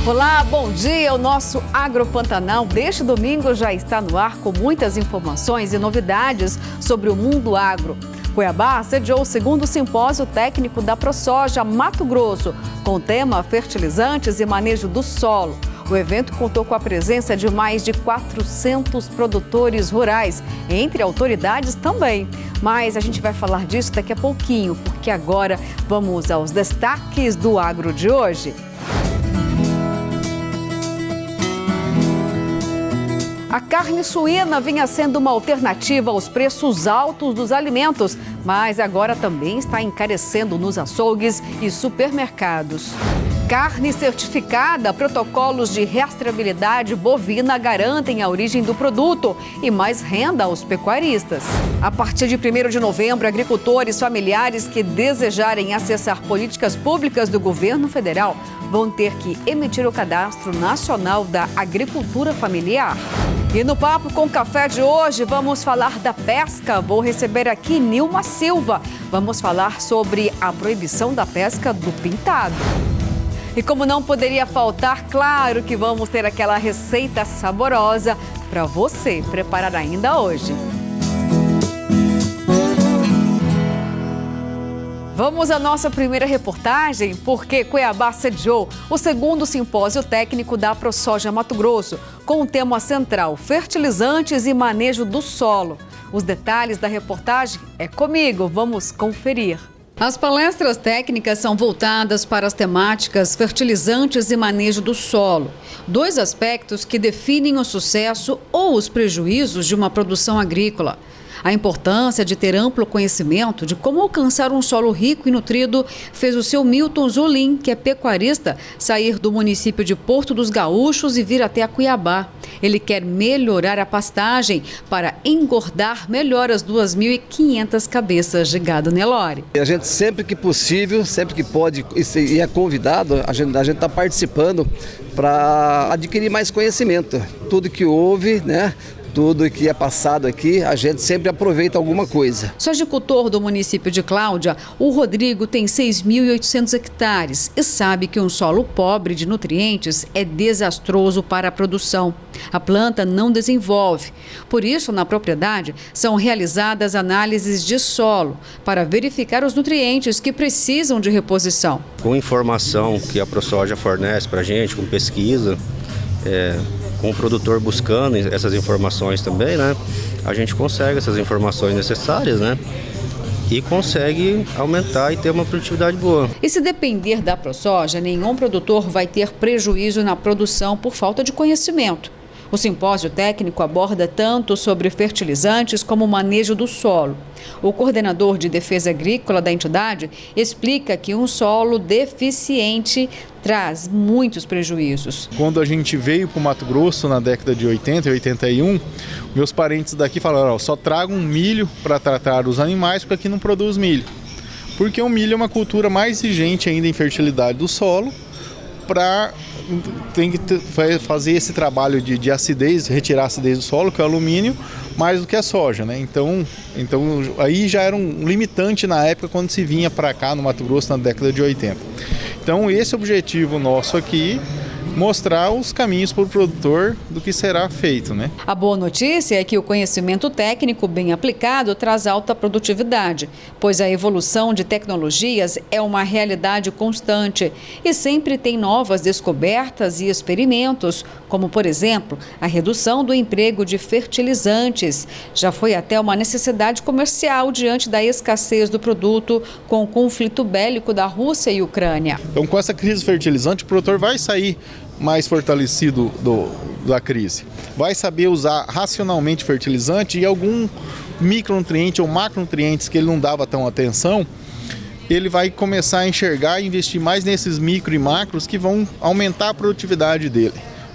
Olá, bom dia. O nosso Agropantanal deste domingo já está no ar com muitas informações e novidades sobre o mundo agro. Cuiabá sediou o segundo simpósio técnico da ProSoja Mato Grosso, com o tema fertilizantes e manejo do solo. O evento contou com a presença de mais de 400 produtores rurais, entre autoridades também. Mas a gente vai falar disso daqui a pouquinho, porque agora vamos aos destaques do agro de hoje. A carne suína vinha sendo uma alternativa aos preços altos dos alimentos, mas agora também está encarecendo nos açougues e supermercados. Carne certificada, protocolos de rastreabilidade bovina garantem a origem do produto e mais renda aos pecuaristas. A partir de 1º de novembro, agricultores familiares que desejarem acessar políticas públicas do governo federal vão ter que emitir o Cadastro Nacional da Agricultura Familiar. E no Papo com Café de hoje, vamos falar da pesca. Vou receber aqui Nilma Silva. Vamos falar sobre a proibição da pesca do pintado. E como não poderia faltar, claro que vamos ter aquela receita saborosa para você preparar ainda hoje. Vamos à nossa primeira reportagem, porque Cuiabá sediou o segundo simpósio técnico da ProSoja Mato Grosso, com o tema central fertilizantes e manejo do solo. Os detalhes da reportagem é comigo, vamos conferir. As palestras técnicas são voltadas para as temáticas fertilizantes e manejo do solo, dois aspectos que definem o sucesso ou os prejuízos de uma produção agrícola. A importância de ter amplo conhecimento de como alcançar um solo rico e nutrido fez o seu Milton Zulin, que é pecuarista, sair do município de Porto dos Gaúchos e vir até a Cuiabá. Ele quer melhorar a pastagem para engordar melhor as 2.500 cabeças de gado Nelore. A gente sempre que possível, sempre que pode e é convidado, a gente está participando para adquirir mais conhecimento. Tudo que houve, né? Tudo que é passado aqui, a gente sempre aproveita alguma coisa. Sojicultor do município de Cláudia, o Rodrigo tem 6.800 hectares e sabe que um solo pobre de nutrientes é desastroso para a produção. A planta não desenvolve. Por isso, na propriedade, são realizadas análises de solo para verificar os nutrientes que precisam de reposição. Com informação que a ProSoja fornece para a gente, com pesquisa, com o produtor buscando essas informações também, né? A gente consegue essas informações necessárias, né? E consegue aumentar e ter uma produtividade boa. E se depender da ProSoja, nenhum produtor vai ter prejuízo na produção por falta de conhecimento. O simpósio técnico aborda tanto sobre fertilizantes como o manejo do solo. O coordenador de defesa agrícola da entidade explica que um solo deficiente traz muitos prejuízos. Quando a gente veio para o Mato Grosso na década de 80 e 81, meus parentes daqui falaram, só tragam milho para tratar os animais porque aqui não produz milho. Porque o milho é uma cultura mais exigente ainda em fertilidade do solo, tem que fazer esse trabalho de acidez, retirar a acidez do solo, que é o alumínio, mais do que a soja, né? Então aí já era um limitante na época quando se vinha para cá no Mato Grosso na década de 80. Então esse objetivo nosso aqui, mostrar os caminhos para o produtor do que será feito, né? A boa notícia é que o conhecimento técnico bem aplicado traz alta produtividade, pois a evolução de tecnologias é uma realidade constante e sempre tem novas descobertas e experimentos, como, por exemplo, a redução do emprego de fertilizantes. Já foi até uma necessidade comercial diante da escassez do produto com o conflito bélico da Rússia e Ucrânia. Então, com essa crise fertilizante, o produtor vai sair mais fortalecido da crise. Vai saber usar racionalmente fertilizante e algum micronutriente ou macronutrientes que ele não dava tão atenção, ele vai começar a enxergar e investir mais nesses micro e macros que vão aumentar a produtividade dele.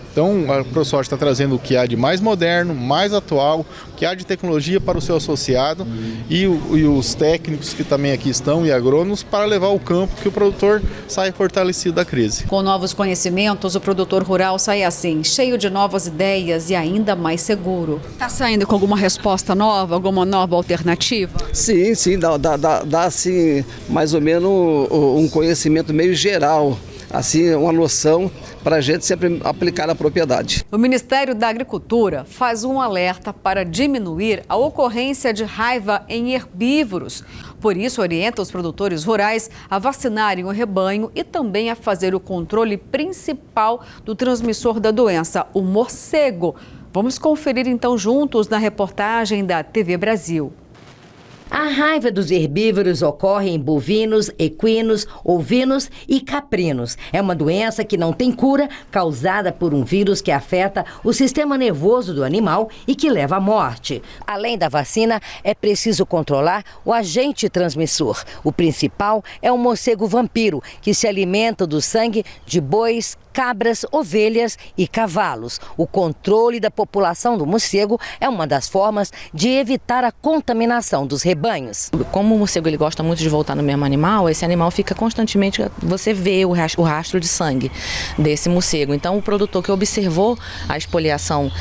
Então, a ProSoja está trazendo o que há de mais moderno, mais atual, o que há de tecnologia para o seu associado e os técnicos que também aqui estão e agrônomos para levar ao campo que o produtor saia fortalecido da crise. Com novos conhecimentos, o produtor rural sai assim, cheio de novas ideias e ainda mais seguro. Está saindo com alguma resposta nova, alguma nova alternativa? Sim, dá assim, mais ou menos um conhecimento meio geral, assim, uma noção para a gente sempre aplicar na propriedade. O Ministério da Agricultura faz um alerta para diminuir a ocorrência de raiva em herbívoros. Por isso, orienta os produtores rurais a vacinarem o rebanho e também a fazer o controle principal do transmissor da doença, o morcego. Vamos conferir então juntos na reportagem da TV Brasil. A raiva dos herbívoros ocorre em bovinos, equinos, ovinos e caprinos. É uma doença que não tem cura, causada por um vírus que afeta o sistema nervoso do animal e que leva à morte. Além da vacina, é preciso controlar o agente transmissor. O principal é o morcego vampiro, que se alimenta do sangue de bois, cabras, ovelhas e cavalos. O controle da população do morcego é uma das formas de evitar a contaminação dos rebanhos. Como o morcego ele gosta muito de voltar no mesmo animal, esse animal fica constantemente, você vê o rastro de sangue desse morcego. Então o produtor que observou a espoliação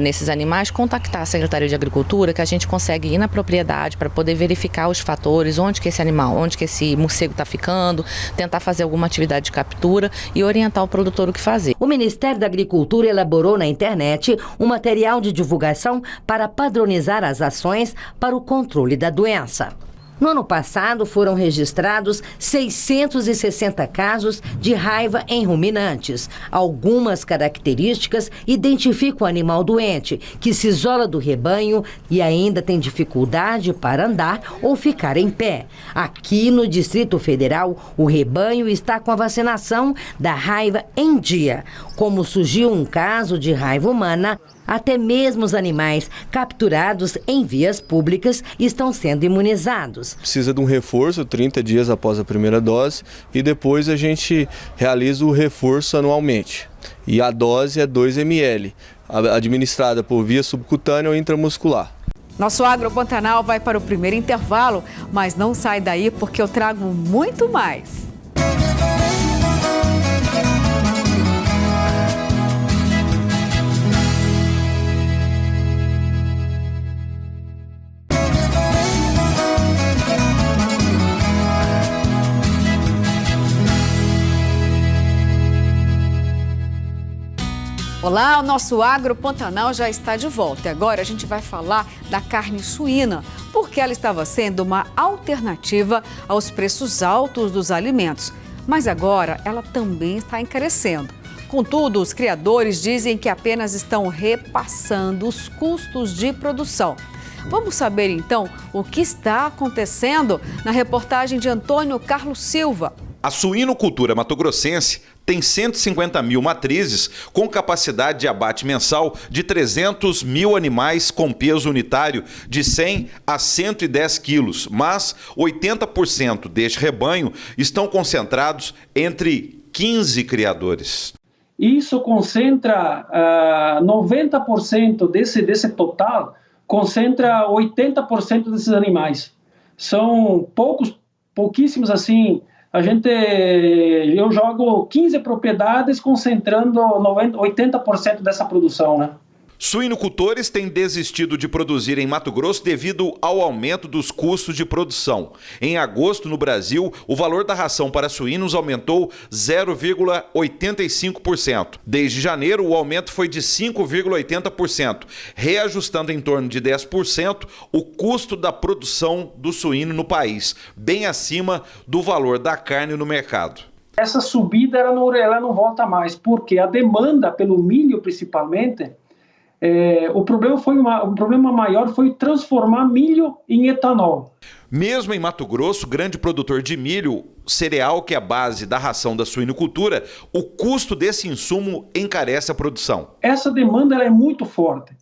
nesses animais, contactar a Secretaria de Agricultura, que a gente consegue ir na propriedade para poder verificar os fatores, onde que esse animal, onde que esse morcego está ficando, tentar fazer alguma atividade de captura e orientar o produtor o que fazer. O Ministério da Agricultura elaborou na internet um material de divulgação para padronizar as ações para o controle da doença. No ano passado, foram registrados 660 casos de raiva em ruminantes. Algumas características identificam o animal doente, que se isola do rebanho e ainda tem dificuldade para andar ou ficar em pé. Aqui no Distrito Federal, o rebanho está com a vacinação da raiva em dia. Como surgiu um caso de raiva humana, até mesmo os animais capturados em vias públicas estão sendo imunizados. Precisa de um reforço 30 dias após a primeira dose e depois a gente realiza o reforço anualmente. E a dose é 2 ml, administrada por via subcutânea ou intramuscular. Nosso Agro Pantanal vai para o primeiro intervalo, mas não sai daí porque eu trago muito mais. Olá, o nosso Agro Pantanal já está de volta. E agora a gente vai falar da carne suína, porque ela estava sendo uma alternativa aos preços altos dos alimentos. Mas agora ela também está encarecendo. Contudo, os criadores dizem que apenas estão repassando os custos de produção. Vamos saber então o que está acontecendo na reportagem de Antônio Carlos Silva. A suinocultura matogrossense tem 150 mil matrizes com capacidade de abate mensal de 300 mil animais com peso unitário de 100 a 110 quilos, mas 80% deste rebanho estão concentrados entre 15 criadores. Isso concentra 90% desse total, concentra 80% desses animais. São pouquíssimos assim. Eu jogo 15 propriedades concentrando 80% dessa produção, né? Suinocultores têm desistido de produzir em Mato Grosso devido ao aumento dos custos de produção. Em agosto, no Brasil, o valor da ração para suínos aumentou 0,85%. Desde janeiro, o aumento foi de 5,80%, reajustando em torno de 10% o custo da produção do suíno no país, bem acima do valor da carne no mercado. Essa subida ela não volta mais, porque a demanda pelo milho, principalmente, o problema maior foi transformar milho em etanol. Mesmo em Mato Grosso, grande produtor de milho, cereal que é a base da ração da suinocultura, o custo desse insumo encarece a produção. Essa demanda ela é muito forte.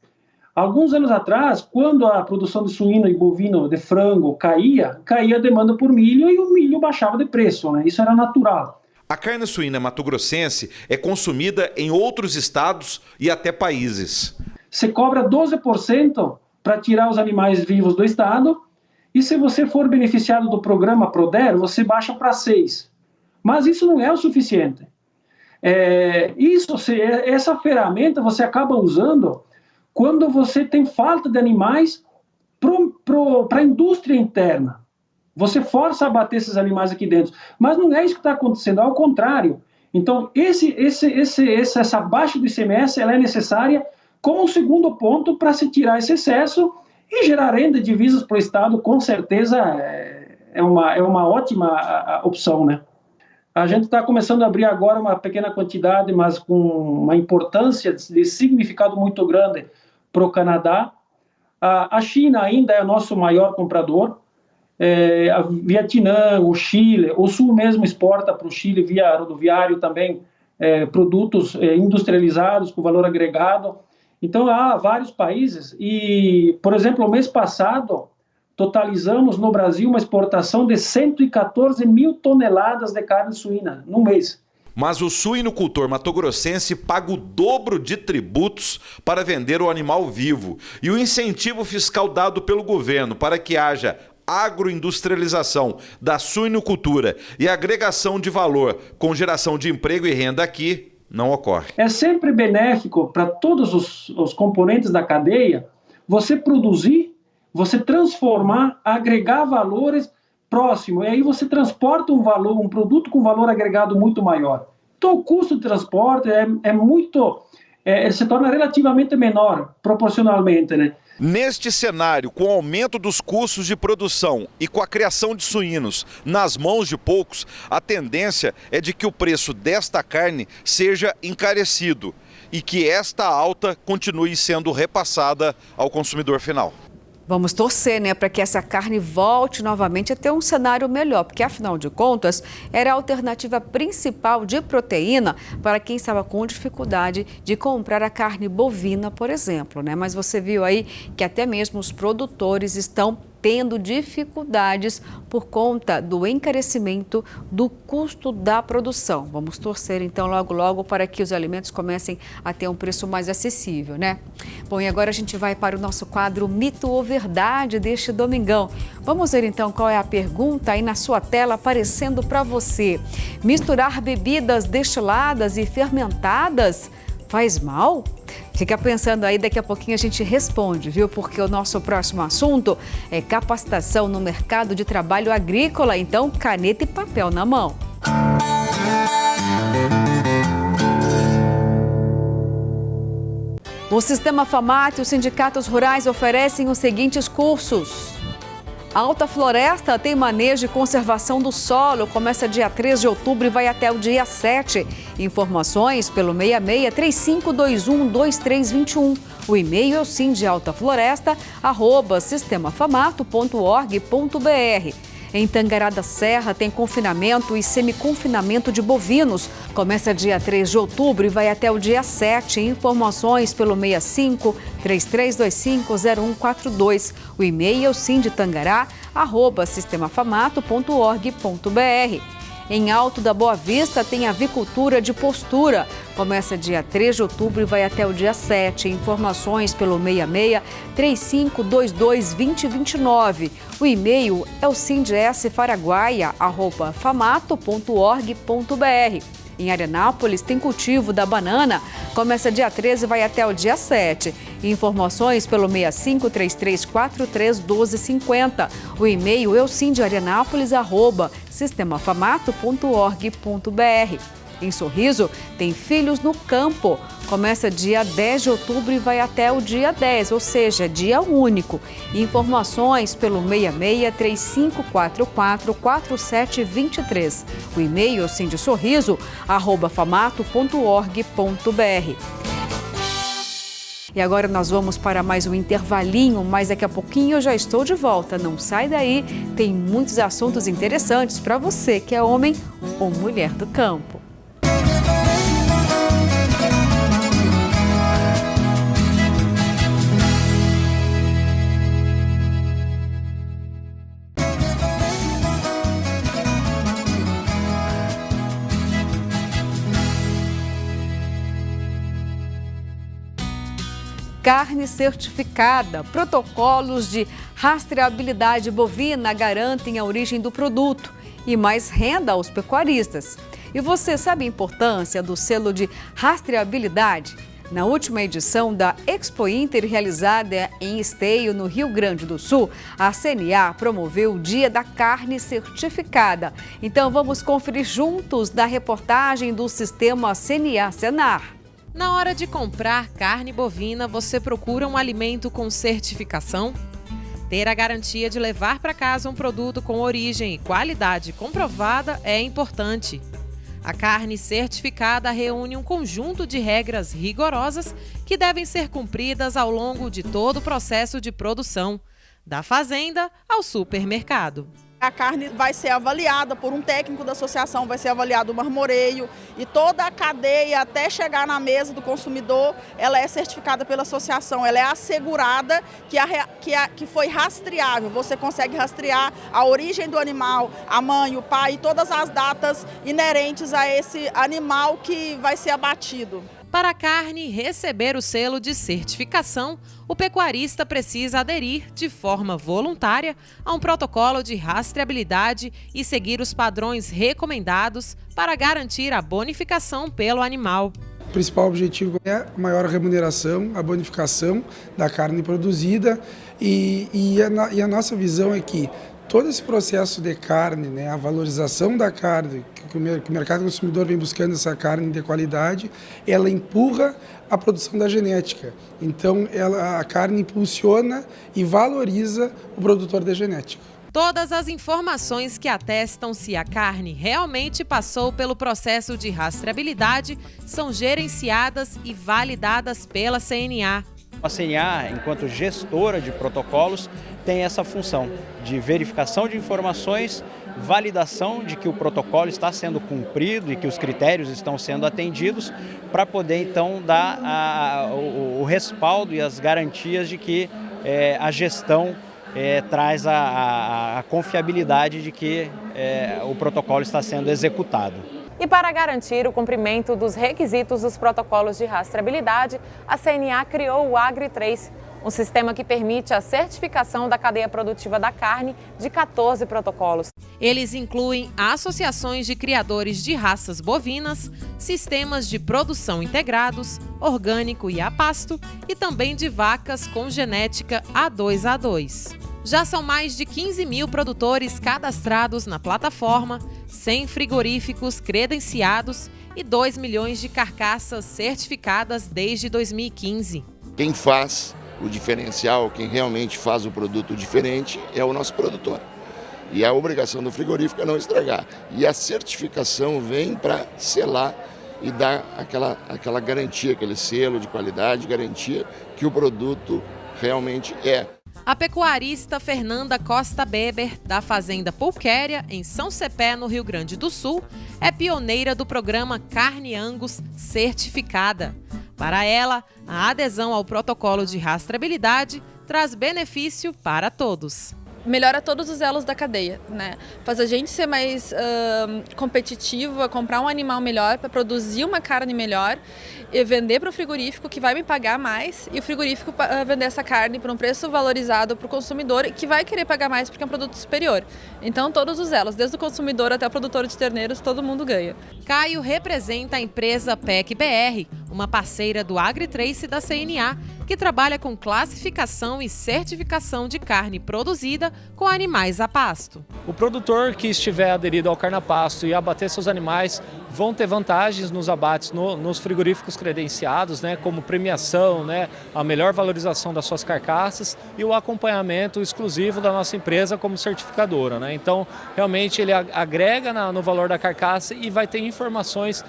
Alguns anos atrás, quando a produção de suíno e bovino, de frango, caía a demanda por milho e o milho baixava de preço, né? Isso era natural. A carne suína matogrossense é consumida em outros estados e até países. Você cobra 12% para tirar os animais vivos do estado e se você for beneficiado do programa Proder, você baixa para 6%. Mas isso não é o suficiente. Essa ferramenta você acaba usando quando você tem falta de animais para a indústria interna. Você força a abater esses animais aqui dentro. Mas não é isso que está acontecendo, ao contrário. Então, essa baixa do ICMS ela é necessária como um segundo ponto para se tirar esse excesso e gerar renda de divisas para o Estado, com certeza é uma ótima opção, né? A gente está começando a abrir agora uma pequena quantidade, mas com uma importância de significado muito grande para o Canadá. A China ainda é o nosso maior comprador. A Vietnã, o Chile, o Sul mesmo exporta para o Chile via rodoviário também produtos industrializados com valor agregado. Então há vários países e, por exemplo, o mês passado totalizamos no Brasil uma exportação de 114 mil toneladas de carne suína no mês. Mas o suinocultor matogrossense paga o dobro de tributos para vender o animal vivo. E o incentivo fiscal dado pelo governo para que haja agroindustrialização da suinocultura e agregação de valor com geração de emprego e renda aqui não ocorre. É sempre benéfico para todos os componentes da cadeia você produzir, você transformar, agregar valores próximos, e aí você transporta um produto com valor agregado muito maior. Então o custo de transporte se torna relativamente menor, proporcionalmente, né? Neste cenário, com o aumento dos custos de produção e com a criação de suínos nas mãos de poucos, a tendência é de que o preço desta carne seja encarecido e que esta alta continue sendo repassada ao consumidor final. Vamos torcer, né, para que essa carne volte novamente a ter um cenário melhor, porque afinal de contas era a alternativa principal de proteína para quem estava com dificuldade de comprar a carne bovina, por exemplo, né? Mas você viu aí que até mesmo os produtores estão tendo dificuldades por conta do encarecimento do custo da produção. Vamos torcer então logo para que os alimentos comecem a ter um preço mais acessível, né? Bom, e agora a gente vai para o nosso quadro Mito ou Verdade deste domingão. Vamos ver então qual é a pergunta aí na sua tela aparecendo para você. Misturar bebidas destiladas e fermentadas faz mal? Fica pensando aí, daqui a pouquinho a gente responde, viu? Porque o nosso próximo assunto é capacitação no mercado de trabalho agrícola. Então, caneta e papel na mão. O Sistema FAMAT e os sindicatos rurais oferecem os seguintes cursos. Alta Floresta tem manejo e conservação do solo. Começa dia 3 de outubro e vai até o dia 7. Informações pelo 66-3521-2321. O e-mail é o sindealtafloresta@sistemafamato.org.br. Em Tangará da Serra tem confinamento e semiconfinamento de bovinos. Começa dia 3 de outubro e vai até o dia 7. Informações pelo 65-3325-0142. O e-mail é o sindetangará@sistemafamato.org.br. Em Alto da Boa Vista tem avicultura de postura. Começa dia 3 de outubro e vai até o dia 7. Informações pelo 66-3522-2029. O e-mail é o sindsfaraguaia@famato.org.br. Em Arenápolis tem cultivo da banana. Começa dia 13 e vai até o dia 7. Informações pelo 65-3343-1250. O e-mail é o sindiarenapolis@sistemafamato.org.br. Em Sorriso, tem Filhos no Campo. Começa dia 10 de outubro e vai até o dia 10, ou seja, dia único. Informações pelo 66-3544-4723. O e-mail é o sindisorriso@famato.org.br. E agora nós vamos para mais um intervalinho, mas daqui a pouquinho eu já estou de volta. Não sai daí, tem muitos assuntos interessantes para você que é homem ou mulher do campo. Carne certificada. Protocolos de rastreabilidade bovina garantem a origem do produto e mais renda aos pecuaristas. E você sabe a importância do selo de rastreabilidade? Na última edição da Expo Inter, realizada em Esteio, no Rio Grande do Sul, a CNA promoveu o Dia da Carne Certificada. Então vamos conferir juntos na reportagem do Sistema CNA-Senar. Na hora de comprar carne bovina, você procura um alimento com certificação? Ter a garantia de levar para casa um produto com origem e qualidade comprovada é importante. A carne certificada reúne um conjunto de regras rigorosas que devem ser cumpridas ao longo de todo o processo de produção, da fazenda ao supermercado. A carne vai ser avaliada por um técnico da associação, vai ser avaliado o marmoreio e toda a cadeia até chegar na mesa do consumidor, ela é certificada pela associação, ela é assegurada que foi rastreável. Você consegue rastrear a origem do animal, a mãe, o pai e todas as datas inerentes a esse animal que vai ser abatido. Para a carne receber o selo de certificação, o pecuarista precisa aderir de forma voluntária a um protocolo de rastreabilidade e seguir os padrões recomendados para garantir a bonificação pelo animal. O principal objetivo é a maior remuneração, a bonificação da carne produzida e a nossa visão é que todo esse processo de carne, né, a valorização da carne, que o mercado consumidor vem buscando essa carne de qualidade, ela empurra a produção da genética. Então, a carne impulsiona e valoriza o produtor de genética. Todas as informações que atestam se a carne realmente passou pelo processo de rastreabilidade são gerenciadas e validadas pela CNA. A CNA, enquanto gestora de protocolos, tem essa função de verificação de informações, validação de que o protocolo está sendo cumprido e que os critérios estão sendo atendidos, para poder então dar o respaldo e as garantias de que a gestão traz a confiabilidade de que o protocolo está sendo executado. E para garantir o cumprimento dos requisitos dos protocolos de rastreabilidade, a CNA criou o Agri3, um sistema que permite a certificação da cadeia produtiva da carne de 14 protocolos. Eles incluem associações de criadores de raças bovinas, sistemas de produção integrados, orgânico e a pasto, e também de vacas com genética A2A2. Já são mais de 15 mil produtores cadastrados na plataforma, 100 frigoríficos credenciados e 2 milhões de carcaças certificadas desde 2015. Quem faz o diferencial, quem realmente faz o produto diferente é o nosso produtor. E a obrigação do frigorífico é não estragar. E a certificação vem para selar e dar aquela garantia, aquele selo de qualidade, garantia que o produto realmente é. A pecuarista Fernanda Costa Beber, da Fazenda Pulquéria, em São Cepé, no Rio Grande do Sul, é pioneira do programa Carne Angus Certificada. Para ela, a adesão ao protocolo de rastreabilidade traz benefício para todos. Melhora todos os elos da cadeia, né? Faz a gente ser mais competitivo, a comprar um animal melhor para produzir uma carne melhor e vender para o frigorífico que vai me pagar mais e o frigorífico vender essa carne por um preço valorizado para o consumidor que vai querer pagar mais porque é um produto superior. Então todos os elos, desde o consumidor até o produtor de terneiros, todo mundo ganha. Caio representa a empresa PEC BR, uma parceira do Agri3 e da CNA, que trabalha com classificação e certificação de carne produzida com animais a pasto. O produtor que estiver aderido ao carne a pasto e abater seus animais vão ter vantagens nos abates nos frigoríficos credenciados, né, como premiação, né, a melhor valorização das suas carcaças e o acompanhamento exclusivo da nossa empresa como certificadora, né? Então, realmente ele agrega no valor da carcaça e vai ter informações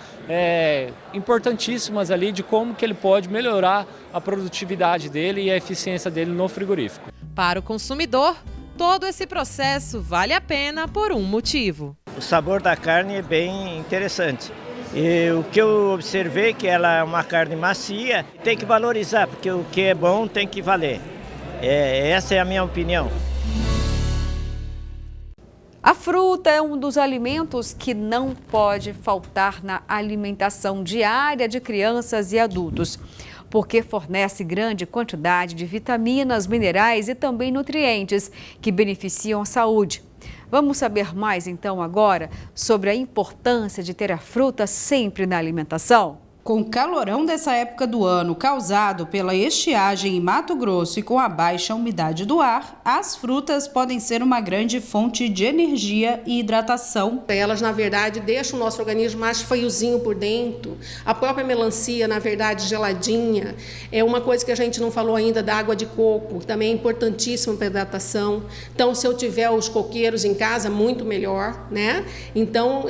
importantíssimas ali de como que ele pode melhorar a produtividade dele e a eficiência dele no frigorífico. Para o consumidor, todo esse processo vale a pena por um motivo. O sabor da carne é bem interessante. E o que eu observei é que ela é uma carne macia, tem que valorizar, porque o que é bom tem que valer. Essa é a minha opinião. A fruta é um dos alimentos que não pode faltar na alimentação diária de crianças e adultos, porque fornece grande quantidade de vitaminas, minerais e também nutrientes que beneficiam a saúde. Vamos saber mais então agora sobre a importância de ter a fruta sempre na alimentação? Com o calorão dessa época do ano causado pela estiagem em Mato Grosso e com a baixa umidade do ar, as frutas podem ser uma grande fonte de energia e hidratação. Elas, na verdade, deixam o nosso organismo mais friozinho por dentro. A própria melancia, na verdade, geladinha. É uma coisa que a gente não falou ainda da água de coco, que também é importantíssima para a hidratação. Então, se eu tiver os coqueiros em casa, muito melhor, né? Então,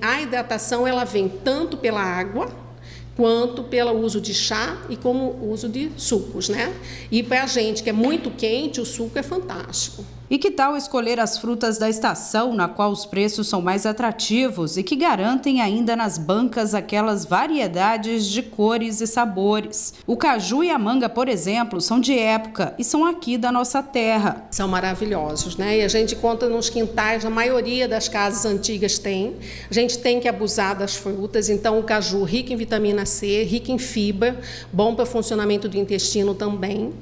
a hidratação, ela vem tanto pela água, quanto pelo uso de chá e como o uso de sucos, né? E para a gente que é muito quente, o suco é fantástico. E que tal escolher as frutas da estação, na qual os preços são mais atrativos e que garantem ainda nas bancas aquelas variedades de cores e sabores? O caju e a manga, por exemplo, são de época e são aqui da nossa terra. São maravilhosos, né? E a gente conta nos quintais, a maioria das casas antigas tem. A gente tem que abusar das frutas, então o caju rico em vitamina C, rico em fibra, bom para o funcionamento do intestino também.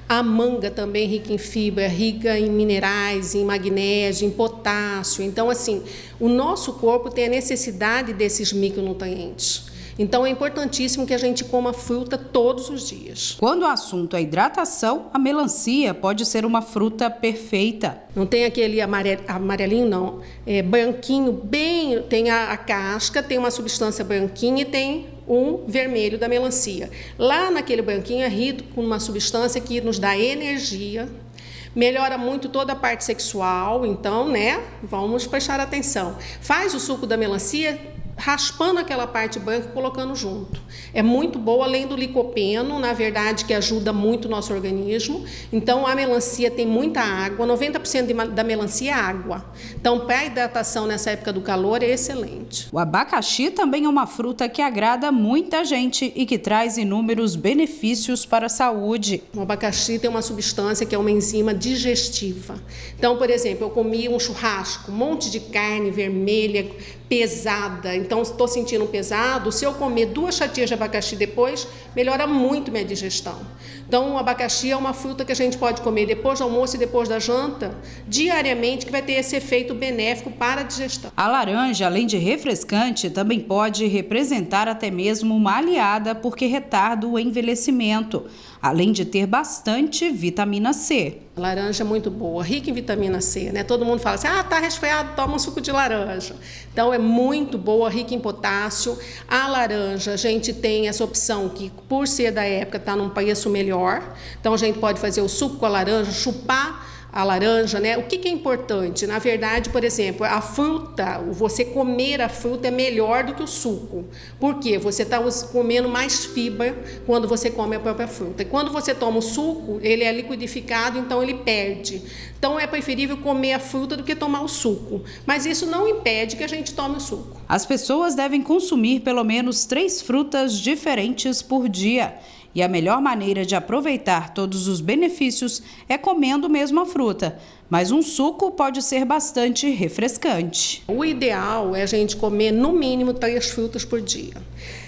A manga também rica em fibra, rica em minerais, em magnésio, em potássio. Então, assim, o nosso corpo tem a necessidade desses micronutrientes. Então, é importantíssimo que a gente coma fruta todos os dias. Quando o assunto é hidratação, a melancia pode ser uma fruta perfeita. Não tem aquele amarelinho, não. É branquinho, bem... Tem a casca, tem uma substância branquinha e tem o vermelho da melancia. Lá naquele branquinho é rico com uma substância que nos dá energia, melhora muito toda a parte sexual, então, né, vamos prestar atenção. Faz o suco da melancia raspando aquela parte branca e colocando junto. É muito boa, além do licopeno, na verdade, que ajuda muito o nosso organismo. Então, a melancia tem muita água, 90% da melancia é água. Então, para a hidratação nessa época do calor, é excelente. O abacaxi também é uma fruta que agrada muita gente e que traz inúmeros benefícios para a saúde. O abacaxi tem uma substância que é uma enzima digestiva. Então, por exemplo, eu comi um churrasco, um monte de carne vermelha, pesada, então estou sentindo pesado, se eu comer 2 fatias de abacaxi depois, melhora muito minha digestão. Então o abacaxi é uma fruta que a gente pode comer depois do almoço e depois da janta, diariamente, que vai ter esse efeito benéfico para a digestão. A laranja, além de refrescante, também pode representar até mesmo uma aliada porque retarda o envelhecimento, além de ter bastante vitamina C. A laranja é muito boa, rica em vitamina C, né? Todo mundo fala assim, tá resfriado, toma um suco de laranja. Então é muito boa, rica em potássio. A laranja, a gente tem essa opção que, por ser da época, está num preço melhor. Então a gente pode fazer o suco com a laranja, chupar a laranja, né? O que é importante? Na verdade, por exemplo, a fruta, você comer a fruta é melhor do que o suco. Por quê? Você está comendo mais fibra quando você come a própria fruta. E quando você toma o suco, ele é liquidificado, então ele perde. Então é preferível comer a fruta do que tomar o suco. Mas isso não impede que a gente tome o suco. As pessoas devem consumir pelo menos 3 frutas diferentes por dia. E a melhor maneira de aproveitar todos os benefícios é comendo mesmo a fruta. Mas um suco pode ser bastante refrescante. O ideal é a gente comer no mínimo 3 frutas por dia.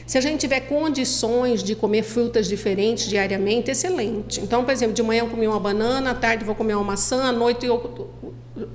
Se a gente tiver condições de comer frutas diferentes diariamente, excelente. Então, por exemplo, de manhã eu comi uma banana, à tarde eu vou comer uma maçã, à noite eu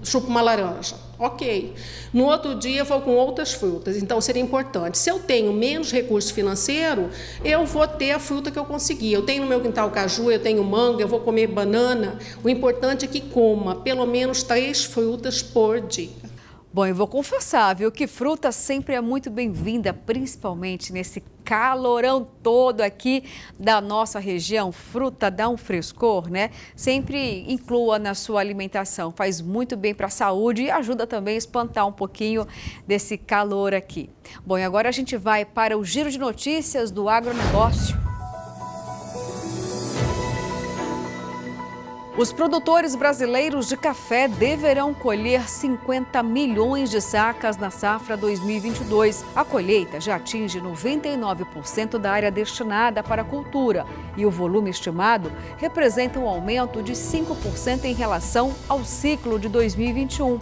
chupo uma laranja. Ok. No outro dia eu vou com outras frutas, então seria importante. Se eu tenho menos recurso financeiro, eu vou ter a fruta que eu conseguir. Eu tenho no meu quintal caju, eu tenho manga, eu vou comer banana. O importante é que coma pelo menos 3 frutas por dia. Bom, eu vou confessar, viu, que fruta sempre é muito bem-vinda, principalmente nesse calorão todo aqui da nossa região. Fruta dá um frescor, né? Sempre inclua na sua alimentação, faz muito bem para a saúde e ajuda também a espantar um pouquinho desse calor aqui. Bom, e agora a gente vai para o giro de notícias do agronegócio. Os produtores brasileiros de café deverão colher 50 milhões de sacas na safra 2022. A colheita já atinge 99% da área destinada para a cultura e o volume estimado representa um aumento de 5% em relação ao ciclo de 2021.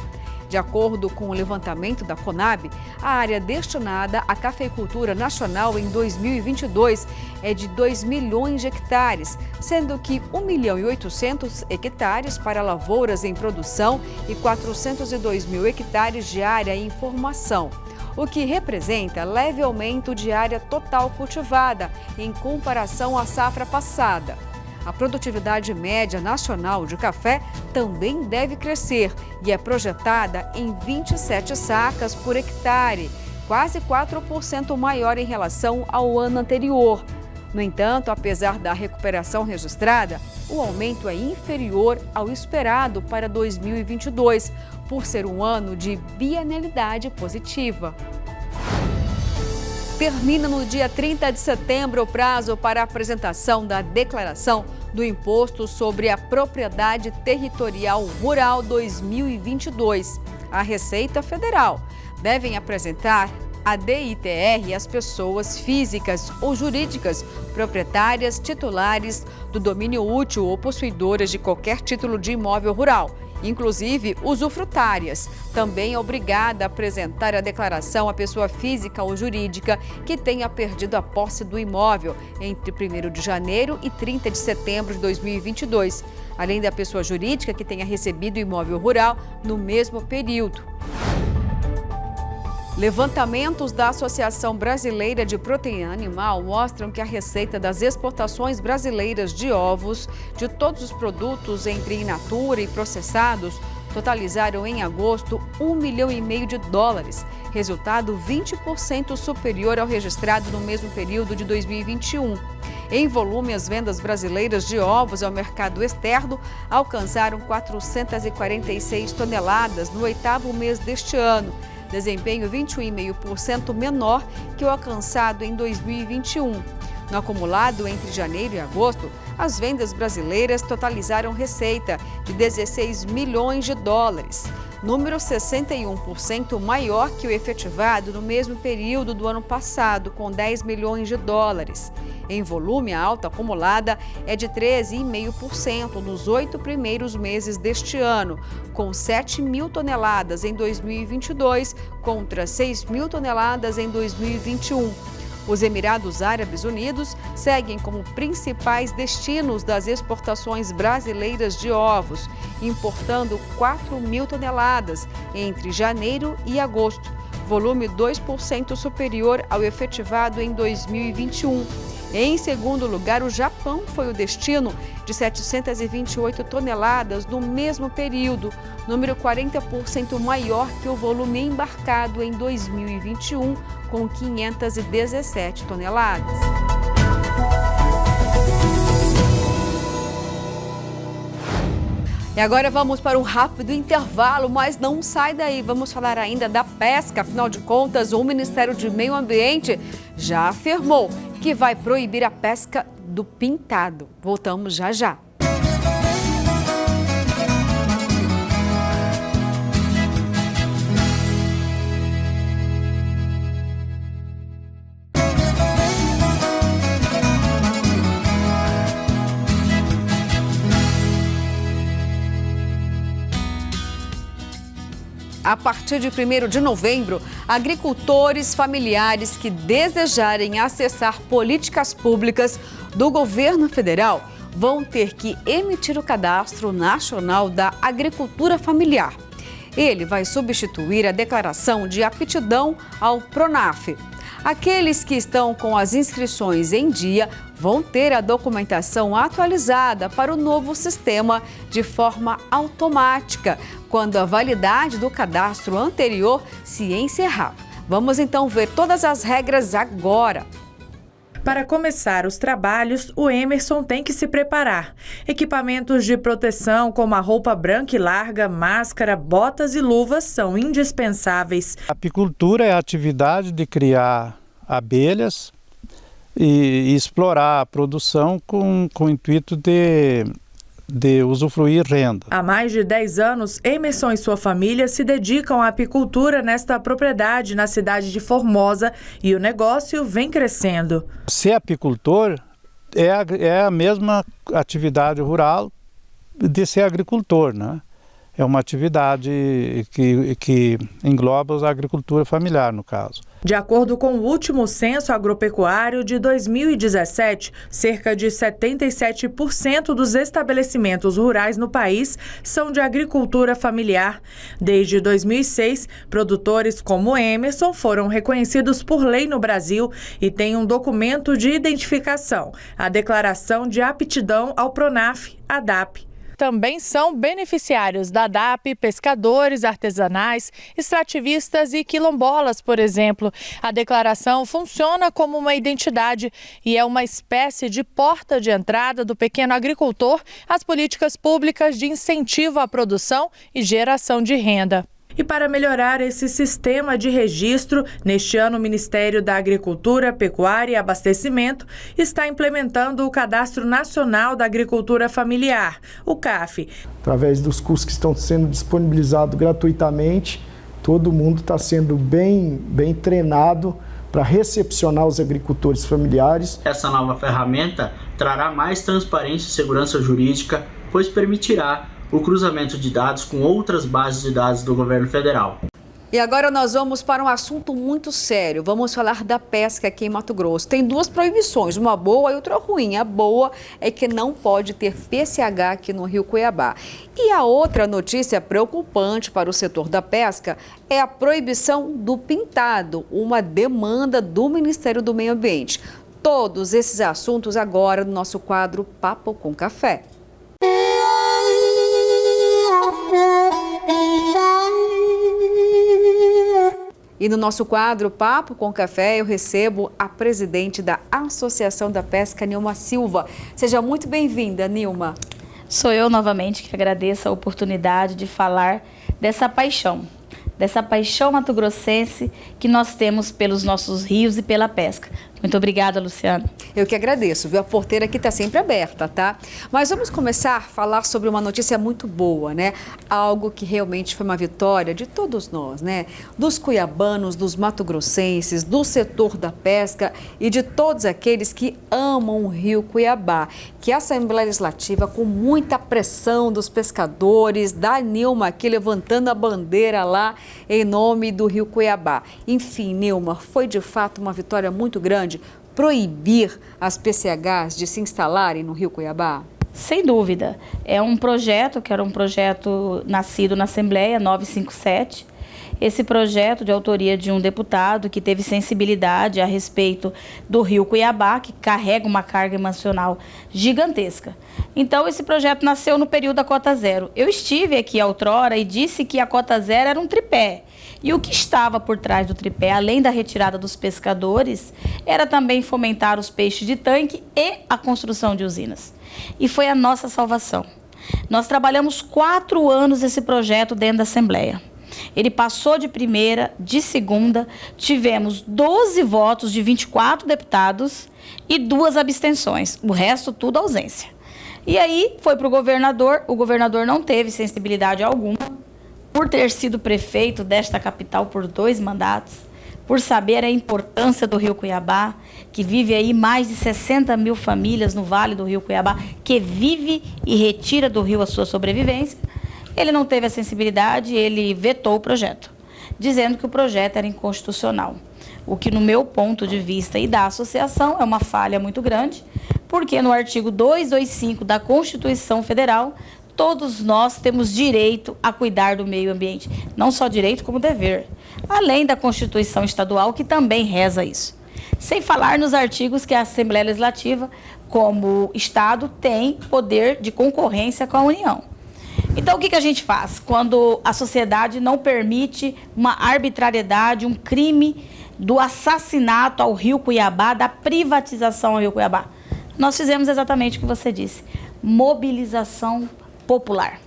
De acordo com o levantamento da Conab, a área destinada à cafeicultura nacional em 2022 é de 2 milhões de hectares, sendo que 1.800.000 hectares para lavouras em produção e 402 mil hectares de área em formação. o que representa leve aumento de área total cultivada em comparação à safra passada. A produtividade média nacional de café também deve crescer e é projetada em 27 sacas por hectare, quase 4% maior em relação ao ano anterior. No entanto, apesar da recuperação registrada, o aumento é inferior ao esperado para 2022, por ser um ano de bienalidade positiva. Termina no dia 30 de setembro o prazo para a apresentação da declaração do Imposto sobre a Propriedade Territorial Rural 2022. A Receita Federal devem apresentar a DITR as pessoas físicas ou jurídicas proprietárias titulares do domínio útil ou possuidoras de qualquer título de imóvel rural, inclusive usufrutárias. Também é obrigada a apresentar a declaração à pessoa física ou jurídica que tenha perdido a posse do imóvel entre 1º de janeiro e 30 de setembro de 2022, além da pessoa jurídica que tenha recebido o imóvel rural no mesmo período. Levantamentos da Associação Brasileira de Proteína Animal mostram que a receita das exportações brasileiras de ovos de todos os produtos entre in natura e processados totalizaram em agosto $1,5 milhão de dólares, resultado 20% superior ao registrado no mesmo período de 2021. Em volume, as vendas brasileiras de ovos ao mercado externo alcançaram 446 toneladas no 8º mês deste ano, desempenho 21,5% menor que o alcançado em 2021. No acumulado entre janeiro e agosto, as vendas brasileiras totalizaram receita de $16 milhões, número 61% maior que o efetivado no mesmo período do ano passado, com $10 milhões. Em volume, a alta acumulada é de 13,5% nos 8 primeiros meses deste ano, com 7 mil toneladas em 2022 contra 6 mil toneladas em 2021. Os Emirados Árabes Unidos seguem como principais destinos das exportações brasileiras de ovos, importando 4 mil toneladas entre janeiro e agosto, volume 2% superior ao efetivado em 2021. Em segundo lugar, o Japão foi o destino de 728 toneladas no mesmo período, número 40% maior que o volume embarcado em 2021, com 517 toneladas. E agora vamos para um rápido intervalo, mas não sai daí. Vamos falar ainda da pesca. Afinal de contas, o Ministério do Meio Ambiente já afirmou que vai proibir a pesca do pintado. Voltamos já já. A partir de 1º de novembro, agricultores familiares que desejarem acessar políticas públicas do governo federal vão ter que emitir o Cadastro Nacional da Agricultura Familiar. Ele vai substituir a declaração de aptidão ao PRONAF. Aqueles que estão com as inscrições em dia vão ter a documentação atualizada para o novo sistema de forma automática, quando a validade do cadastro anterior se encerrar. Vamos então ver todas as regras agora. Para começar os trabalhos, o Emerson tem que se preparar. Equipamentos de proteção como a roupa branca e larga, máscara, botas e luvas são indispensáveis. A apicultura é a atividade de criar abelhas e explorar a produção com o intuito de usufruir renda. Há mais de 10 anos, Emerson e sua família se dedicam à apicultura nesta propriedade na cidade de Formosa e o negócio vem crescendo. Ser apicultor é a mesma atividade rural de ser agricultor, né? É uma atividade que engloba a agricultura familiar, no caso. De acordo com o último censo agropecuário de 2017, cerca de 77% dos estabelecimentos rurais no país são de agricultura familiar. Desde 2006, produtores como Emerson foram reconhecidos por lei no Brasil e têm um documento de identificação, a Declaração de Aptidão ao PRONAF, ADAP. Também são beneficiários da ADAP, pescadores artesanais, extrativistas e quilombolas, por exemplo. A declaração funciona como uma identidade e é uma espécie de porta de entrada do pequeno agricultor às políticas públicas de incentivo à produção e geração de renda. E para melhorar esse sistema de registro, neste ano o Ministério da Agricultura, Pecuária e Abastecimento está implementando o Cadastro Nacional da Agricultura Familiar, o CAF. Através dos cursos que estão sendo disponibilizados gratuitamente, todo mundo está sendo bem treinado para recepcionar os agricultores familiares. Essa nova ferramenta trará mais transparência e segurança jurídica, pois permitirá o cruzamento de dados com outras bases de dados do governo federal. E agora nós vamos para um assunto muito sério. Vamos falar da pesca aqui em Mato Grosso. Tem duas proibições, uma boa e outra ruim. A boa é que não pode ter PCH aqui no Rio Cuiabá. E a outra notícia preocupante para o setor da pesca é a proibição do pintado, uma demanda do Ministério do Meio Ambiente. Todos esses assuntos agora no nosso quadro Papo com Café. E no nosso quadro Papo com Café, eu recebo a presidente da Associação da Pesca, Nilma Silva. Seja muito bem-vinda, Nilma. Sou eu novamente que agradeço a oportunidade de falar dessa paixão mato-grossense que nós temos pelos nossos rios e pela pesca. Muito obrigada, Luciana. Eu que agradeço, viu? A porteira aqui está sempre aberta, tá? Mas vamos começar a falar sobre uma notícia muito boa, né? Algo que realmente foi uma vitória de todos nós, né? Dos cuiabanos, dos mato-grossenses, do setor da pesca e de todos aqueles que amam o Rio Cuiabá. Que a Assembleia Legislativa, com muita pressão dos pescadores, da Nilma aqui levantando a bandeira lá em nome do Rio Cuiabá. Enfim, Nilma, foi de fato uma vitória muito grande proibir as PCHs de se instalarem no Rio Cuiabá? Sem dúvida. É um projeto que era um projeto nascido na Assembleia 957. Esse projeto de autoria de um deputado que teve sensibilidade a respeito do Rio Cuiabá, que carrega uma carga emocional gigantesca. Então, esse projeto nasceu no período da cota zero. Eu estive aqui outrora e disse que a cota zero era um tripé. E o que estava por trás do tripé, além da retirada dos pescadores, era também fomentar os peixes de tanque e a construção de usinas. E foi a nossa salvação. Nós trabalhamos 4 anos esse projeto dentro da Assembleia. Ele passou de primeira, de segunda, tivemos 12 votos de 24 deputados e 2 abstenções, o resto tudo ausência. E aí foi para o governador não teve sensibilidade alguma, por ter sido prefeito desta capital por 2 mandatos, por saber a importância do Rio Cuiabá, que vive aí mais de 60 mil famílias no Vale do Rio Cuiabá, que vive e retira do rio a sua sobrevivência. Ele não teve a sensibilidade, ele vetou o projeto, dizendo que o projeto era inconstitucional. O que, no meu ponto de vista e da associação, é uma falha muito grande, porque no artigo 225 da Constituição Federal, todos nós temos direito a cuidar do meio ambiente. Não só direito, como dever. Além da Constituição Estadual, que também reza isso. Sem falar nos artigos que a Assembleia Legislativa, como Estado, tem poder de concorrência com a União. Então, o que a gente faz quando a sociedade não permite uma arbitrariedade, um crime do assassinato ao Rio Cuiabá, da privatização ao Rio Cuiabá? Nós fizemos exatamente o que você disse, mobilização popular.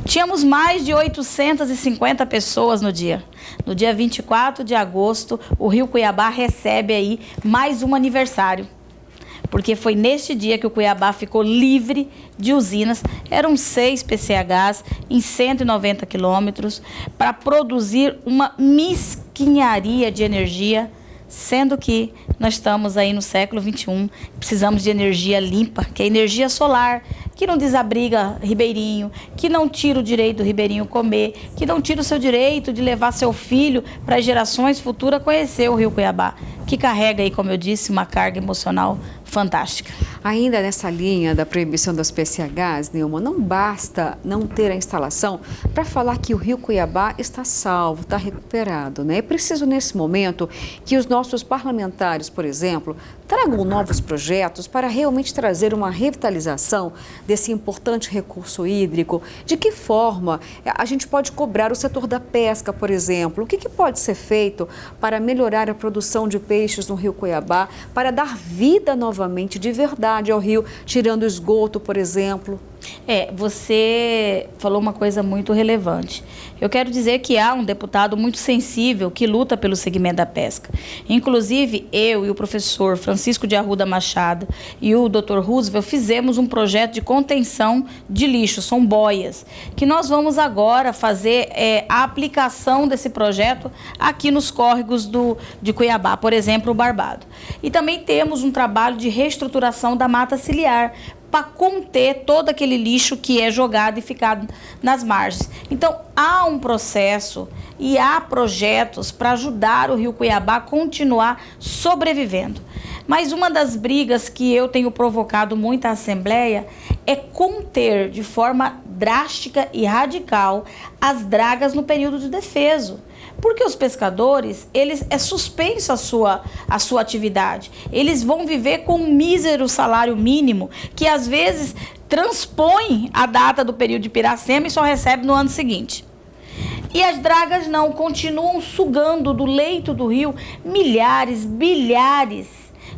Tínhamos mais de 850 pessoas no dia. No dia 24 de agosto, o Rio Cuiabá recebe aí mais um aniversário. Porque foi neste dia que o Cuiabá ficou livre de usinas. Eram 6 PCHs em 190 quilômetros para produzir uma mesquinharia de energia, sendo que nós estamos aí no século XXI, precisamos de energia limpa, que é energia solar, que não desabriga ribeirinho, que não tira o direito do ribeirinho comer, que não tira o seu direito de levar seu filho para as gerações futuras conhecer o Rio Cuiabá, que carrega aí, como eu disse, uma carga emocional fantástica. Ainda nessa linha da proibição das PCHs, Nilma, não basta não ter a instalação para falar que o Rio Cuiabá está salvo, está recuperado, né? É preciso, nesse momento, que os nossos parlamentares, por exemplo, tragam novos projetos para realmente trazer uma revitalização desse importante recurso hídrico. De que forma a gente pode cobrar o setor da pesca, por exemplo? O que pode ser feito para melhorar a produção de peixes no Rio Cuiabá, para dar vida novamente, de verdade, ao rio, tirando o esgoto, por exemplo? Você falou uma coisa muito relevante. Eu quero dizer que há um deputado muito sensível que luta pelo segmento da pesca. Inclusive, eu e o professor Francisco de Arruda Machado e o Dr. Roosevelt fizemos um projeto de contenção de lixo, são boias, que nós vamos agora fazer a aplicação desse projeto aqui nos córregos de Cuiabá, por exemplo, o Barbado. E também temos um trabalho de reestruturação da mata ciliar, para conter todo aquele lixo que é jogado e ficado nas margens. Então, há um processo e há projetos para ajudar o Rio Cuiabá a continuar sobrevivendo. Mas uma das brigas que eu tenho provocado muito à Assembleia é conter de forma drástica e radical as dragas no período de defeso. Porque os pescadores, é suspenso a sua atividade. Eles vão viver com um mísero salário mínimo, que às vezes transpõe a data do período de Piracema e só recebe no ano seguinte. E as dragas não, continuam sugando do leito do rio milhares, bilhares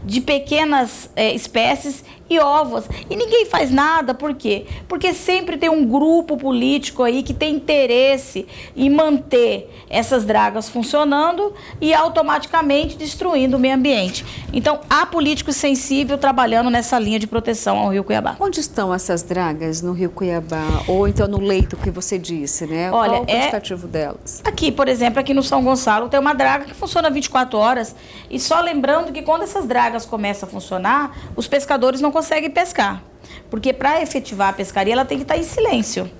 de pequenas espécies e ovos. E ninguém faz nada, por quê? Porque sempre tem um grupo político aí que tem interesse em manter essas dragas funcionando e automaticamente destruindo o meio ambiente. Então, há políticos sensíveis trabalhando nessa linha de proteção ao Rio Cuiabá. Onde estão essas dragas no Rio Cuiabá? Ou então no leito que você disse, né? Olha, qual o quantitativo delas? Aqui, por exemplo, aqui no São Gonçalo tem uma draga que funciona 24 horas. E só lembrando que quando essas dragas começam a funcionar, os pescadores não conseguem pescar. Porque para efetivar a pescaria, ela tem que estar em silêncio.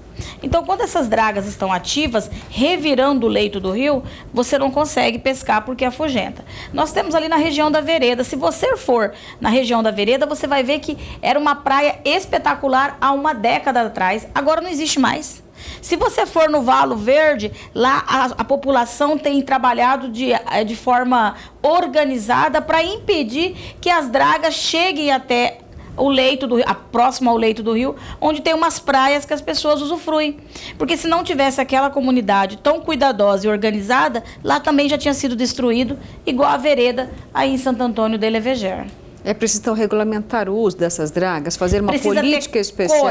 Então, quando essas dragas estão ativas, revirando o leito do rio, você não consegue pescar porque afugenta. Nós temos ali na região da Vereda. Se você for na região da Vereda, você vai ver que era uma praia espetacular há uma década atrás. Agora não existe mais. Se você for no Valo Verde, lá a população tem trabalhado de forma organizada para impedir que as dragas cheguem até o leito do rio, próximo ao leito do rio, onde tem umas praias que as pessoas usufruem. Porque se não tivesse aquela comunidade tão cuidadosa e organizada, lá também já tinha sido destruído, igual a Vereda aí em Santo Antônio de Leveger. É preciso então regulamentar o uso dessas dragas, fazer uma política especial.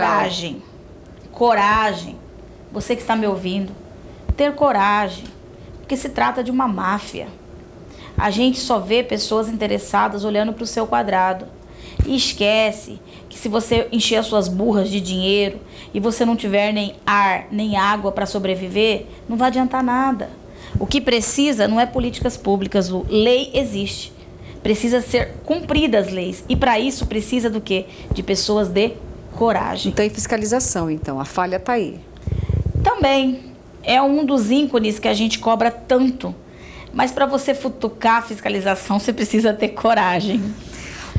Coragem. Você que está me ouvindo, ter coragem, porque se trata de uma máfia. A gente só vê pessoas interessadas olhando para o seu quadrado. E esquece que se você encher as suas burras de dinheiro e você não tiver nem ar, nem água para sobreviver, não vai adiantar nada. O que precisa não é políticas públicas, lei existe. Precisa ser cumpridas as leis. E para isso precisa do quê? De pessoas de coragem. Então, em fiscalização, então, a falha está aí. Também é um dos ícones que a gente cobra tanto. Mas para você futucar a fiscalização, você precisa ter coragem.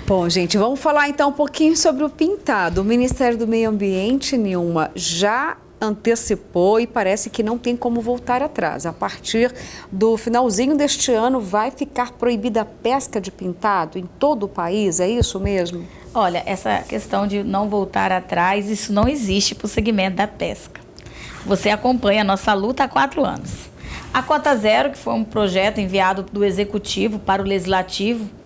Bom, gente, vamos falar então um pouquinho sobre o pintado. O Ministério do Meio Ambiente, Nilma, já antecipou e parece que não tem como voltar atrás. A partir do finalzinho deste ano vai ficar proibida a pesca de pintado em todo o país, é isso mesmo? Olha, essa questão de não voltar atrás, isso não existe para o segmento da pesca. Você acompanha a nossa luta há 4 anos. A Cota Zero, que foi um projeto enviado do Executivo para o Legislativo,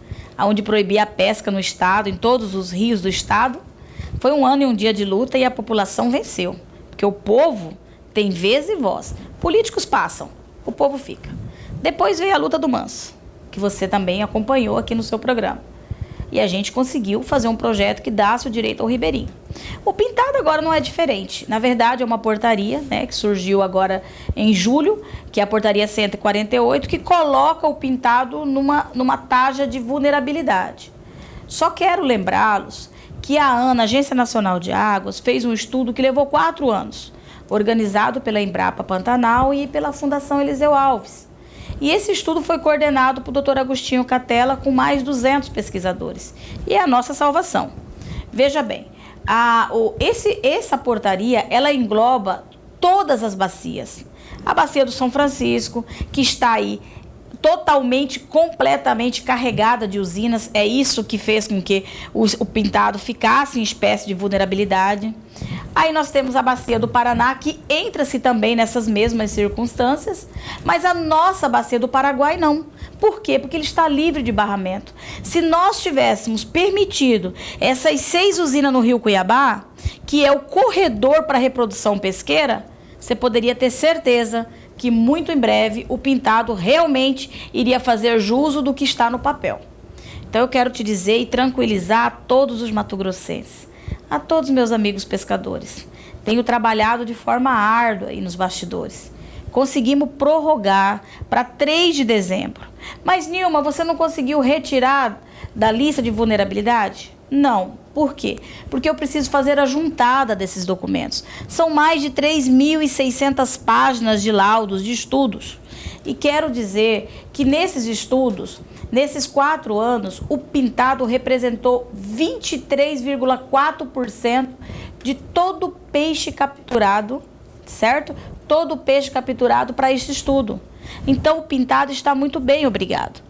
onde proibia a pesca no Estado, em todos os rios do Estado, foi 1 ano e 1 dia de luta e a população venceu. Porque o povo tem vez e voz. Políticos passam, o povo fica. Depois veio a luta do manso, que você também acompanhou aqui no seu programa. E a gente conseguiu fazer um projeto que desse o direito ao ribeirinho. O pintado agora não é diferente. Na verdade, é uma portaria, né, que surgiu agora em julho, que é a portaria 148, que coloca o pintado numa taxa de vulnerabilidade. Só quero lembrá-los que que a ANA, Agência Nacional de Águas, fez um estudo que levou 4 anos, organizado pela Embrapa Pantanal e pela Fundação Eliseu Alves. E esse estudo foi coordenado por Dr. Agostinho Catella com mais de 200 pesquisadores. E é a nossa salvação. Veja bem, essa portaria, ela engloba todas as bacias. A bacia do São Francisco, que está aí totalmente, completamente carregada de usinas, é isso que fez com que o Pintado ficasse em espécie de vulnerabilidade. Aí nós temos a bacia do Paraná, que entra-se também nessas mesmas circunstâncias, mas a nossa bacia do Paraguai não. Por quê? Porque ele está livre de barramento. Se nós tivéssemos permitido essas 6 usinas no Rio Cuiabá, que é o corredor para a reprodução pesqueira, você poderia ter certeza que muito em breve o Pintado realmente iria fazer jus do que está no papel. Então eu quero te dizer e tranquilizar a todos os matogrossenses, a todos os meus amigos pescadores. Tenho trabalhado de forma árdua aí nos bastidores. Conseguimos prorrogar para 3 de dezembro. Mas, Nilma, você não conseguiu retirar da lista de vulnerabilidade? Não. Por quê? Porque eu preciso fazer a juntada desses documentos. São mais de 3.600 páginas de laudos, de estudos. E quero dizer que nesses estudos, nesses 4 anos, o Pintado representou 23,4% de todo o peixe capturado, certo? Todo o peixe capturado para este estudo. Então, o Pintado está muito bem, obrigado.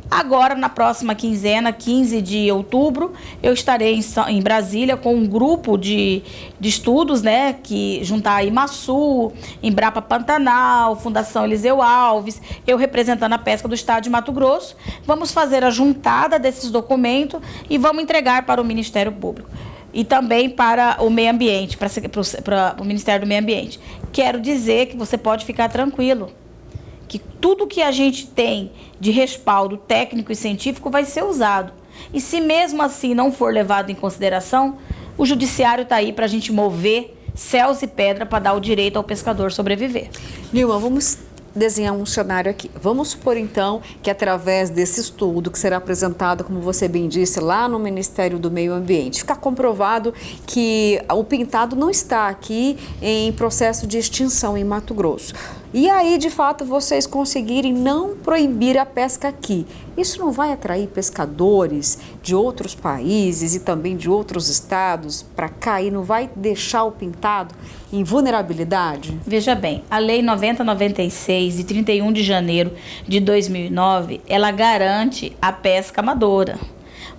Agora, na próxima quinzena, 15 de outubro, eu estarei em Brasília com um grupo de estudos, né, que juntar a Imaçu, Embrapa Pantanal, Fundação Eliseu Alves, eu representando a pesca do estado de Mato Grosso. Vamos fazer a juntada desses documentos e vamos entregar para o Ministério Público. E também para o meio ambiente, para o Ministério do Meio Ambiente. Quero dizer que você pode ficar tranquilo, que tudo que a gente tem de respaldo técnico e científico vai ser usado. E se mesmo assim não for levado em consideração, o judiciário está aí para a gente mover céus e pedra para dar o direito ao pescador sobreviver. Nilma, vamos desenhar um cenário aqui. Vamos supor, então, que através desse estudo, que será apresentado, como você bem disse, lá no Ministério do Meio Ambiente, ficar comprovado que o Pintado não está aqui em processo de extinção em Mato Grosso. E aí, de fato, vocês conseguirem não proibir a pesca aqui. Isso não vai atrair pescadores de outros países e também de outros estados para cá e não vai deixar o Pintado em vulnerabilidade? Veja bem, a Lei 9096, de 31 de janeiro de 2009, ela garante a pesca amadora.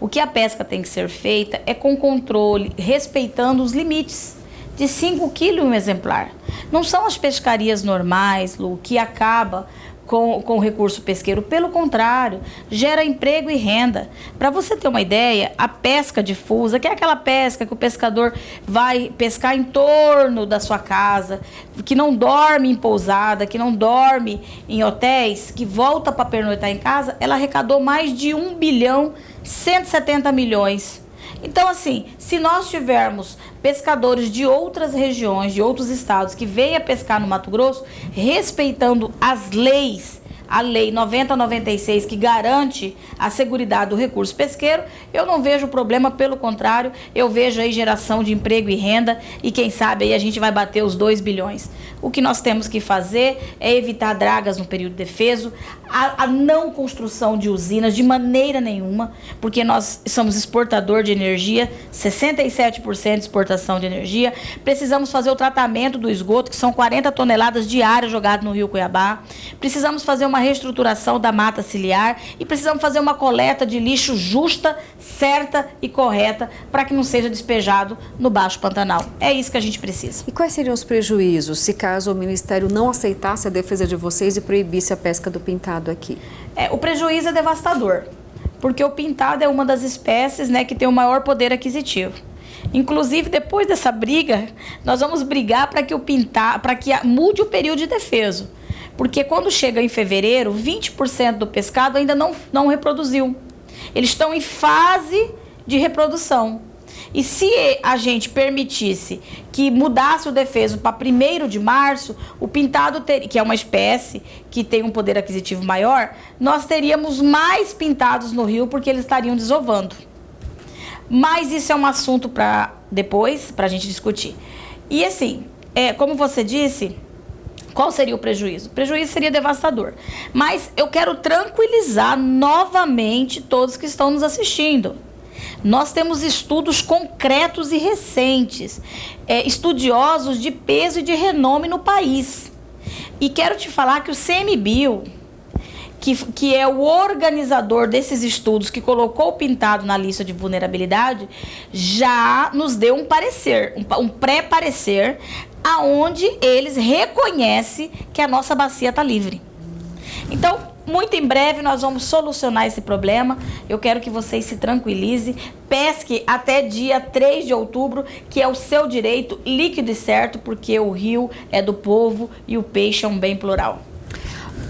O que a pesca tem que ser feita é com controle, respeitando os limites de 5 quilos um exemplar. Não são as pescarias normais, Lu, que acaba com o recurso pesqueiro. Pelo contrário, gera emprego e renda. Para você ter uma ideia, a pesca difusa, que é aquela pesca que o pescador vai pescar em torno da sua casa, que não dorme em pousada, que não dorme em hotéis, que volta para pernoitar em casa, ela arrecadou mais de 1,170 bilhão. Então, assim, se nós tivermos pescadores de outras regiões, de outros estados, que venham pescar no Mato Grosso, respeitando as leis, a Lei 9096, que garante a seguridade do recurso pesqueiro, eu não vejo problema, pelo contrário, eu vejo aí geração de emprego e renda e quem sabe aí a gente vai bater os 2 bilhões. O que nós temos que fazer é evitar dragas no período defeso, a não construção de usinas de maneira nenhuma, porque nós somos exportador de energia, 67% de exportação de energia, precisamos fazer o tratamento do esgoto, que são 40 toneladas diárias jogadas no Rio Cuiabá, precisamos fazer uma reestruturação da mata ciliar e precisamos fazer uma coleta de lixo justa, certa e correta para que não seja despejado no Baixo Pantanal. É isso que a gente precisa. E quais seriam os prejuízos se caso o Ministério não aceitasse a defesa de vocês e proibisse a pesca do Pintado aqui? O prejuízo é devastador, porque o Pintado é uma das espécies, né, que tem o maior poder aquisitivo. Inclusive, depois dessa briga, nós vamos brigar para que mude o período de defeso. Porque quando chega em fevereiro, 20% do pescado ainda não reproduziu. Eles estão em fase de reprodução. E se a gente permitisse que mudasse o defeso para 1º de março, o Pintado, que é uma espécie que tem um poder aquisitivo maior, nós teríamos mais pintados no rio porque eles estariam desovando. Mas isso é um assunto para depois, para a gente discutir. E assim, como você disse, qual seria o prejuízo? O prejuízo seria devastador. Mas eu quero tranquilizar novamente todos que estão nos assistindo. Nós temos estudos concretos e recentes, estudiosos de peso e de renome no país. E quero te falar que o CMBio, que é o organizador desses estudos, que colocou o pintado na lista de vulnerabilidade, já nos deu um parecer, um pré-parecer, aonde eles reconhecem que a nossa bacia está livre. Então, muito em breve nós vamos solucionar esse problema. Eu quero que vocês se tranquilizem. Pesque até dia 3 de outubro, que é o seu direito líquido e certo, porque o rio é do povo e o peixe é um bem plural.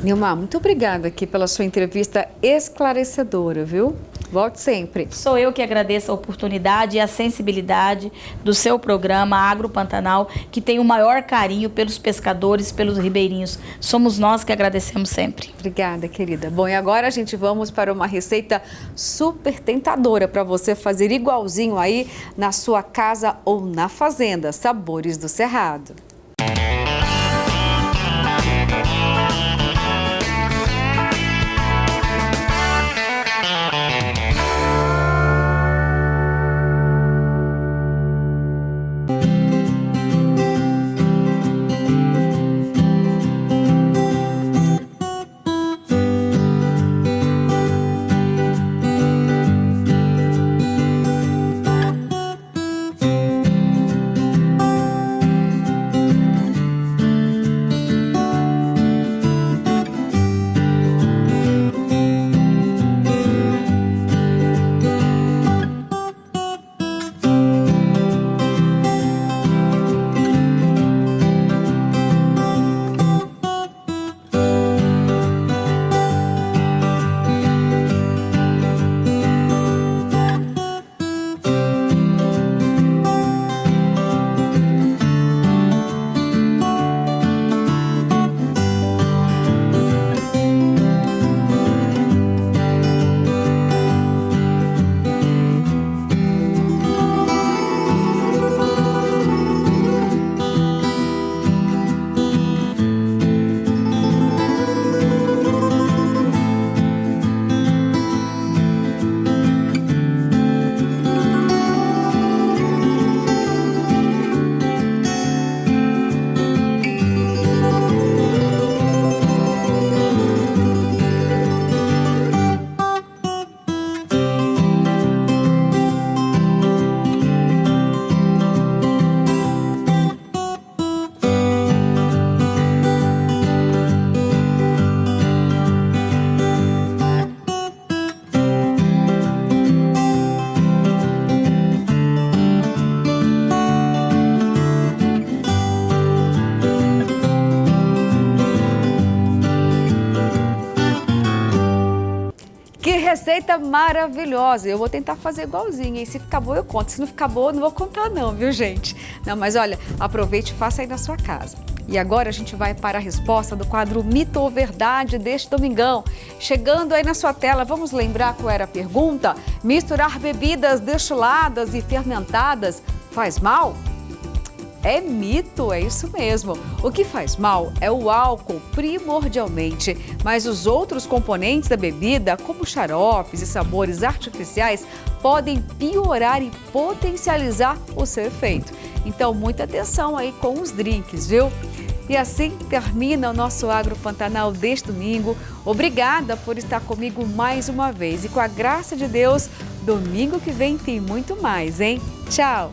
Nilma, muito obrigada aqui pela sua entrevista esclarecedora, viu? Volte sempre. Sou eu que agradeço a oportunidade e a sensibilidade do seu programa Agro Pantanal, que tem o maior carinho pelos pescadores, pelos ribeirinhos. Somos nós que agradecemos sempre. Obrigada, querida. Bom, e agora a gente vamos para uma receita super tentadora para você fazer igualzinho aí na sua casa ou na fazenda. Sabores do Cerrado. Receita maravilhosa. Eu vou tentar fazer igualzinho, e se ficar boa eu conto. Se não ficar boa, não vou contar não, viu, gente? Não, mas olha, aproveite e faça aí na sua casa. E agora a gente vai para a resposta do quadro Mito ou Verdade deste domingão. Chegando aí na sua tela, vamos lembrar qual era a pergunta? Misturar bebidas destiladas e fermentadas faz mal? É mito, é isso mesmo. O que faz mal é o álcool, primordialmente, mas os outros componentes da bebida, como xaropes e sabores artificiais, podem piorar e potencializar o seu efeito. Então, muita atenção aí com os drinks, viu? E assim termina o nosso Agro Pantanal deste domingo. Obrigada por estar comigo mais uma vez. E com a graça de Deus, domingo que vem tem muito mais, hein? Tchau!